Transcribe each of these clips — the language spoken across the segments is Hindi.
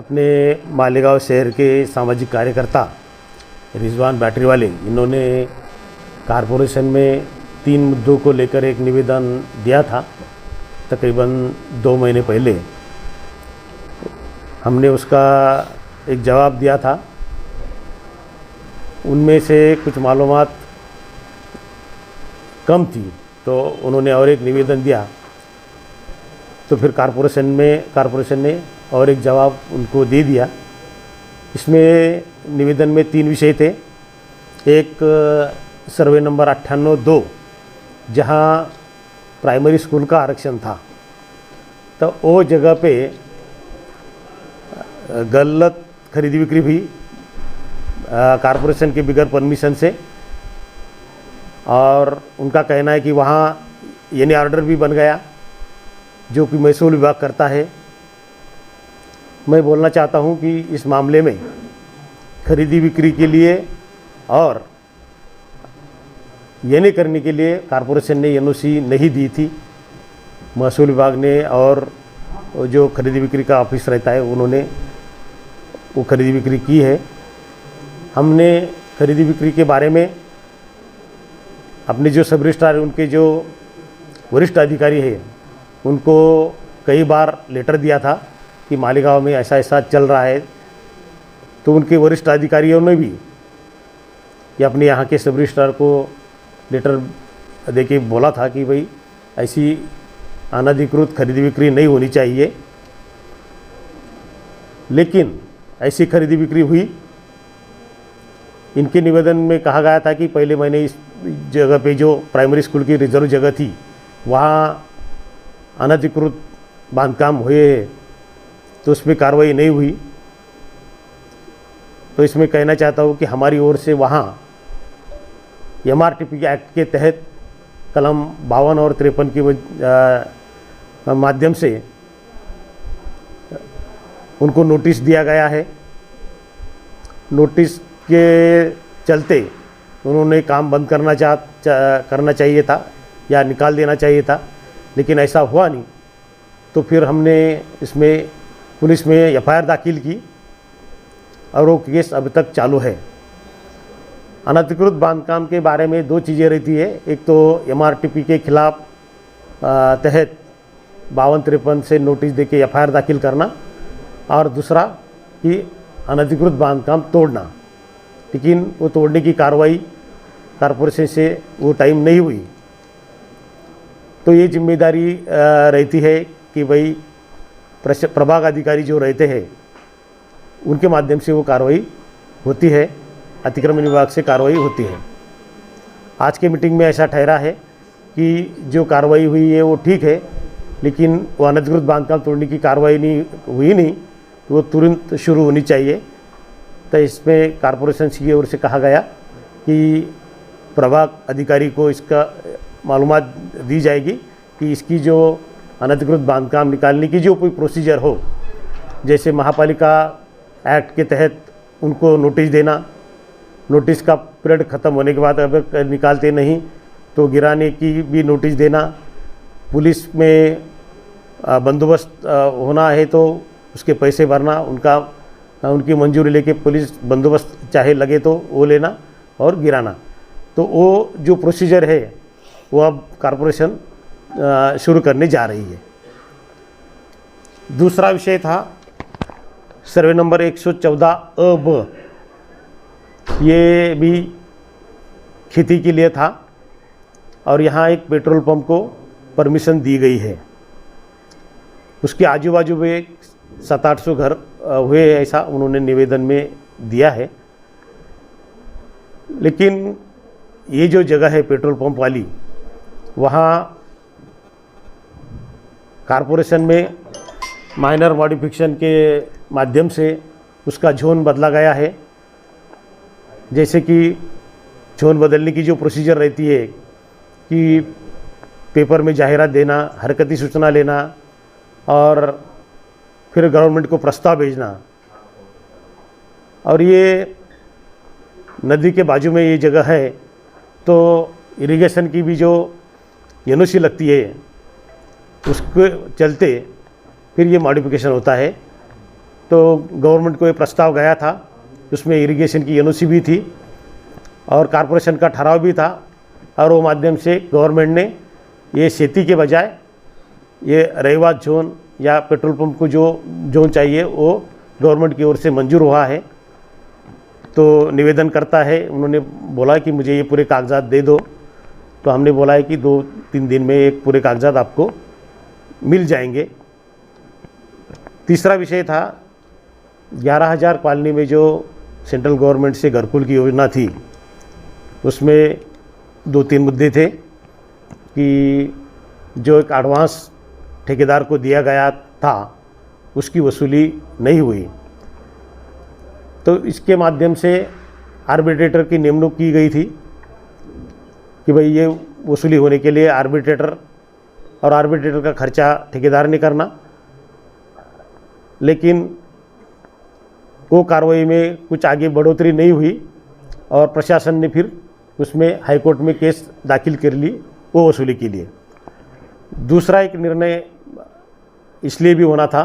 अपने मालेगांव शहर के सामाजिक कार्यकर्ता रिजवान बैटरी वाले, इन्होंने कारपोरेशन में 3 मुद्दों को लेकर एक निवेदन दिया था। तकरीबन 2 महीने पहले हमने उसका एक जवाब दिया था। उनमें से कुछ मालूमात कम थी तो उन्होंने और एक निवेदन दिया, तो फिर कारपोरेशन ने और एक जवाब उनको दे दिया। इसमें निवेदन में 3 विषय थे। एक सर्वे नंबर 98-2 जहाँ प्राइमरी स्कूल का आरक्षण था, तो वो जगह पे गलत खरीदी बिक्री हुई कारपोरेशन के बगैर परमिशन से, और उनका कहना है कि वहाँ यानी ऑर्डर भी बन गया जो कि महसूल विभाग करता है। मैं बोलना चाहता हूँ कि इस मामले में खरीदी बिक्री के लिए और ये नहीं करने के लिए कारपोरेशन ने एनओसी नहीं दी थी। महसूल विभाग ने और जो खरीदी बिक्री का ऑफिस रहता है उन्होंने वो खरीदी बिक्री की है। हमने खरीदी बिक्री के बारे में अपने जो सब रजिस्ट्रार, उनके जो वरिष्ठ अधिकारी है, उनको कई बार लेटर दिया था कि मालेगांव में ऐसा ऐसा चल रहा है। तो उनके वरिष्ठ अधिकारियों ने भी ये अपने यहाँ के सब रजिस्ट्रार को लेटर देके बोला था कि भाई ऐसी अनधिकृत खरीदी बिक्री नहीं होनी चाहिए। लेकिन ऐसी खरीदी बिक्री हुई। इनके निवेदन में कहा गया था कि पहले मैंने इस जगह पे जो प्राइमरी स्कूल की रिजर्व जगह थी वहाँ अनधिकृत बांधकाम हुए, तो उसमें कार्रवाई नहीं हुई। तो इसमें कहना चाहता हूँ कि हमारी ओर से वहाँ MRTP एक्ट के तहत कलम 52 और 53 के माध्यम से उनको नोटिस दिया गया है। नोटिस के चलते उन्होंने काम बंद करना चाहिए था या निकाल देना चाहिए था, लेकिन ऐसा हुआ नहीं। तो फिर हमने इसमें पुलिस में FIR दाखिल की और वो केस अभी तक चालू है। अनधिकृत बांधकाम के बारे में 2 चीज़ें रहती है। एक तो MRTP के खिलाफ तहत 52-53 से नोटिस देके FIR दाखिल करना, और दूसरा कि अनधिकृत बांधकाम तोड़ना। लेकिन वो तोड़ने की कार्रवाई कारपोरेशन से वो टाइम नहीं हुई। तो ये जिम्मेदारी रहती है कि भाई प्रभाग अधिकारी जो रहते हैं उनके माध्यम से वो कार्रवाई होती है, अतिक्रमण विभाग से कार्रवाई होती है। आज के मीटिंग में ऐसा ठहरा है कि जो कार्रवाई हुई है वो ठीक है, लेकिन वो अनधिकृत बांधकाम तोड़ने की कार्रवाई नहीं, तो वो तुरंत शुरू होनी चाहिए। तो इसमें कारपोरेशन की ओर से कहा गया कि प्रभाग अधिकारी को इसका मालूमात दी जाएगी कि इसकी जो अनधिकृत बांधकाम निकालने की जो कोई प्रोसीजर हो, जैसे महापालिका एक्ट के तहत उनको नोटिस देना, नोटिस का पीरियड ख़त्म होने के बाद अगर निकालते नहीं तो गिराने की भी नोटिस देना, पुलिस में बंदोबस्त होना है तो उसके पैसे भरना, उनकी मंजूरी लेके पुलिस बंदोबस्त चाहे लगे तो वो लेना और गिराना। तो वो जो प्रोसीजर है वो अब कारपोरेशन शुरू करने जा रही है। दूसरा विषय था सर्वे नंबर 114-ब, ये भी खेती के लिए था और यहाँ एक पेट्रोल पंप को परमिशन दी गई है। उसके आजू बाजू में 700-800 घर हुए, ऐसा उन्होंने निवेदन में दिया है। लेकिन ये जो जगह है पेट्रोल पंप वाली, वहाँ कारपोरेशन में माइनर मॉडिफिकेशन के माध्यम से उसका जोन बदला गया है। जैसे कि जोन बदलने की जो प्रोसीजर रहती है कि पेपर में जाहिरात देना, हरकती सूचना लेना और फिर गवर्नमेंट को प्रस्ताव भेजना, और ये नदी के बाजू में ये जगह है तो इरिगेशन की भी जो एनओसी लगती है उसके चलते फिर ये मॉडिफिकेशन होता है। तो गवर्नमेंट को ये प्रस्ताव गया था, उसमें इरिगेशन की एनओसी भी थी और कॉरपोरेशन का ठहराव भी था, और वो माध्यम से गवर्नमेंट ने ये खेती के बजाय ये रहवास जोन या पेट्रोल पंप को जो जोन चाहिए वो गवर्नमेंट की ओर से मंजूर हुआ है। तो निवेदन करता है, उन्होंने बोला कि मुझे ये पूरे कागजात दे दो, तो हमने बोला है कि 2-3 दिन में एक पूरे कागजात आपको मिल जाएंगे। तीसरा विषय था 11,000 कॉलोनी में जो सेंट्रल गवर्नमेंट से घरकुल की योजना थी, उसमें 2-3 मुद्दे थे कि जो एक एडवांस ठेकेदार को दिया गया था उसकी वसूली नहीं हुई, तो इसके माध्यम से आर्बिट्रेटर की नियुक्ति की गई थी कि भाई ये वसूली होने के लिए आर्बिट्रेटर का खर्चा ठेकेदार ने करना। लेकिन वो कार्रवाई में कुछ आगे बढ़ोतरी नहीं हुई और प्रशासन ने फिर उसमें हाईकोर्ट में केस दाखिल कर ली वो वसूली के लिए। दूसरा एक निर्णय इसलिए भी होना था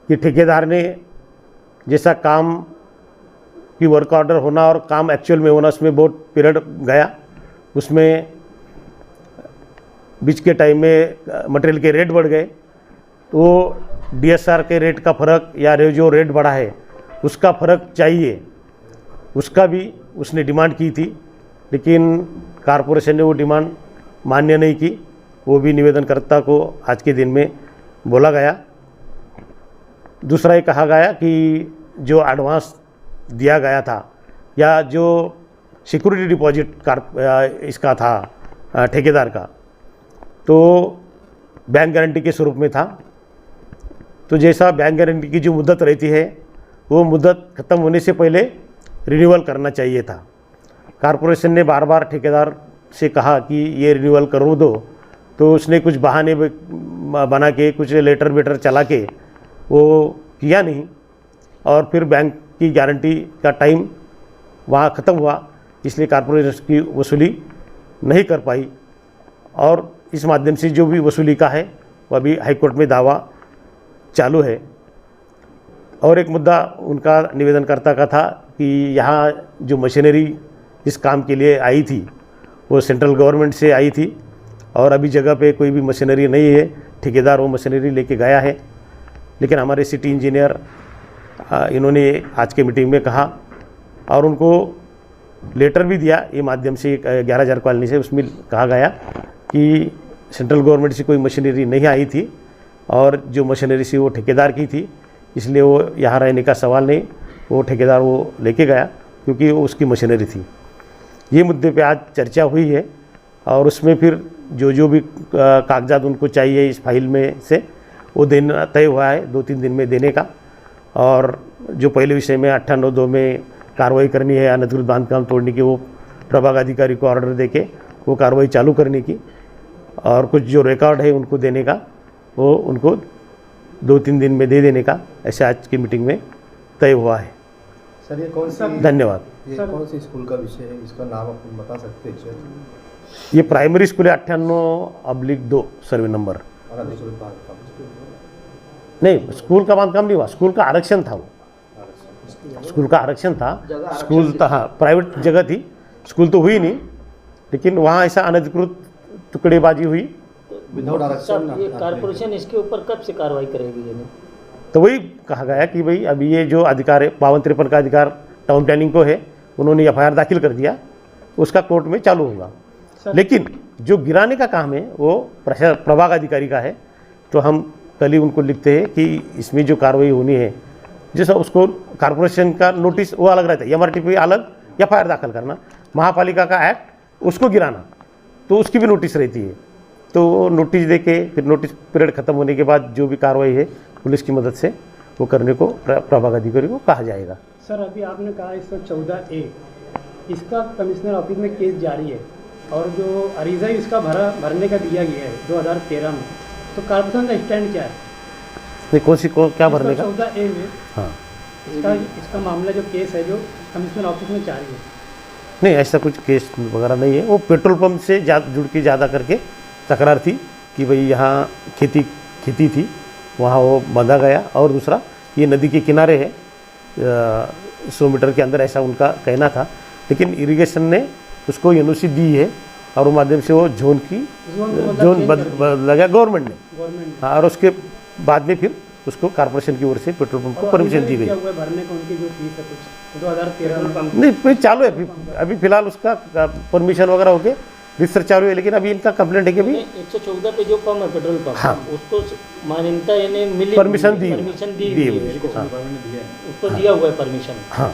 कि ठेकेदार ने जैसा काम की वर्क ऑर्डर होना और काम एक्चुअल में होना, उसमें बहुत पीरियड गया, उसमें बीच के टाइम में मटेरियल के रेट बढ़ गए, तो डीएसआर के रेट का फ़र्क या जो रेट बढ़ा है उसका फ़र्क चाहिए, उसका भी उसने डिमांड की थी, लेकिन कॉरपोरेशन ने वो डिमांड मान्य नहीं की। वो भी निवेदनकर्ता को आज के दिन में बोला गया। दूसरा ये कहा गया कि जो एडवांस दिया गया था या जो सिक्योरिटी डिपॉजिट इसका था ठेकेदार का, तो बैंक गारंटी के स्वरूप में था। तो जैसा बैंक गारंटी की जो मुद्दत रहती है वो मुद्दत ख़त्म होने से पहले रिन्यूअल करना चाहिए था। कॉरपोरेशन ने बार बार ठेकेदार से कहा कि ये रिन्यूअल करो दो, तो उसने कुछ बहाने बना के कुछ लेटर वेटर चला के वो किया नहीं, और फिर बैंक की गारंटी का टाइम वहाँ ख़त्म हुआ, इसलिए कॉरपोरेशन की वसूली नहीं कर पाई। और इस माध्यम से जो भी वसूली का है वो अभी हाईकोर्ट में दावा चालू है। और एक मुद्दा उनका निवेदनकर्ता का था कि यहाँ जो मशीनरी इस काम के लिए आई थी वो सेंट्रल गवर्नमेंट से आई थी, और अभी जगह पे कोई भी मशीनरी नहीं है, ठेकेदार वो मशीनरी लेके गया है। लेकिन हमारे सिटी इंजीनियर इन्होंने आज के मीटिंग में कहा और उनको लेटर भी दिया ये माध्यम से 11,000 कॉलोनी से, उसमें कहा गया कि सेंट्रल गवर्नमेंट से कोई मशीनरी नहीं आई थी और जो मशीनरी थी वो ठेकेदार की थी, इसलिए वो यहाँ रहने का सवाल नहीं, वो ठेकेदार वो लेके गया क्योंकि वो उसकी मशीनरी थी। ये मुद्दे पे आज चर्चा हुई है और उसमें फिर जो भी कागजात उनको चाहिए इस फाइल में से वो देना तय हुआ है 2-3 दिन में देने का। और जो पहले विषय में 98(2) में कार्रवाई करनी है अनधिकृत बांधकाम तोड़ने की, वो प्रभाग अधिकारी को ऑर्डर देके वो कार्रवाई चालू करने की, और कुछ जो रिकॉर्ड है उनको देने का वो उनको 2-3 दिन में दे देने का, ऐसे आज की मीटिंग में तय हुआ है। सर ये कौन सा धन्यवाद। ये कौन सी स्कूल का विषय है, इसका नाम आप बता सकते हैं? ये प्राइमरी स्कूल है 98/2 सर्वे नंबर। अनधिकृत बांधकाम नहीं, स्कूल का बांधकाम नहीं हुआ, स्कूल का आरक्षण था, वो स्कूल का आरक्षण था, स्कूल था, हाँ प्राइवेट जगह थी, स्कूल तो हुई नहीं, लेकिन वहाँ ऐसा अनधिकृत टुकड़ेबाजी हुई। विदाउट आरक्षण। ये कॉर्पोरेशन इसके ऊपर कब से कार्रवाई करेगी? यानी तो वही कहा गया कि भाई अभी ये जो अधिकार है 52-53 का अधिकार टाउन प्लानिंग को है, उन्होंने एफआईआर दाखिल कर दिया, उसका कोर्ट में चालू होगा। लेकिन जो गिराने का काम है वो प्रभाग अधिकारी का है, तो हम कल ही उनको लिखते हैं कि इसमें जो कार्रवाई होनी है, जैसा उसको कॉर्पोरेशन का नोटिस वो अलग रहता है, एमआरटीपी अलग, एफआईआर दाखिल करना, महापालिका का एक्ट उसको गिराना, तो उसकी भी नोटिस रहती है। तो नोटिस देके फिर नोटिस पीरियड ख़त्म होने के बाद जो भी कार्रवाई है पुलिस की मदद से वो करने को प्रभाग अधिकारी को कहा जाएगा। सर अभी आपने कहा 114A इसका कमिश्नर ऑफिस में केस जारी है और जो अरीजा इसका भरने का दिया गया है 2013 में, तो कॉर्पोरेशन का स्टैंड क्या है? नहीं, क्या भरने का? 114A में हाँ, इसका मामला जो केस है जो कमिश्नर ऑफिस में जारी है। नहीं ऐसा कुछ केस वगैरह नहीं है, वो पेट्रोल पंप से जुड़ के ज़्यादा करके तकरार थी कि भाई यहाँ खेती थी, वहाँ वो बांधा गया, और दूसरा ये नदी के किनारे है, 100 मीटर के अंदर, ऐसा उनका कहना था। लेकिन इरिगेशन ने उसको एनओसी दी है और वो माध्यम से वो जोन लगा गवर्नमेंट ने। हाँ, और उसके बाद में फिर उसको कॉर्पोरेशन की ओर से पेट्रोल पंप को परमिशन दी गई। भरने का उनकी जो फीस है कुछ 2013 में नहीं, फिर चालू है, अभी फिलहाल उसका परमिशन वगैरह हो गया, रिसर्च चालू है। लेकिन अभी इनका कंप्लेंट है कि अभी 114 पे जो पंप है पेट्रोल पंप, हाँ, उसको मान्यता यानी मिली, परमिशन दी दी है उसको दिया हुआ है परमिशन। हाँ,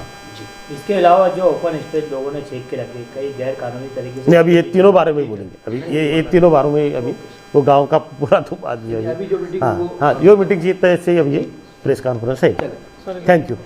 इसके अलावा जो ओपन स्पेस लोगों ने छेक के रखे, कई गैर कानूनी तरीके से, नहीं अभी ये तीनों बारे में बोलेंगे। अभी ये तीनों बारों में अभी वो गांव का पूरा तो आदमी है। अभी जो मीटिंग हाँ, जो मीटिंग जीतता है, इससे अब ये प्रेस कॉन्फ्रेंस है। Thank you.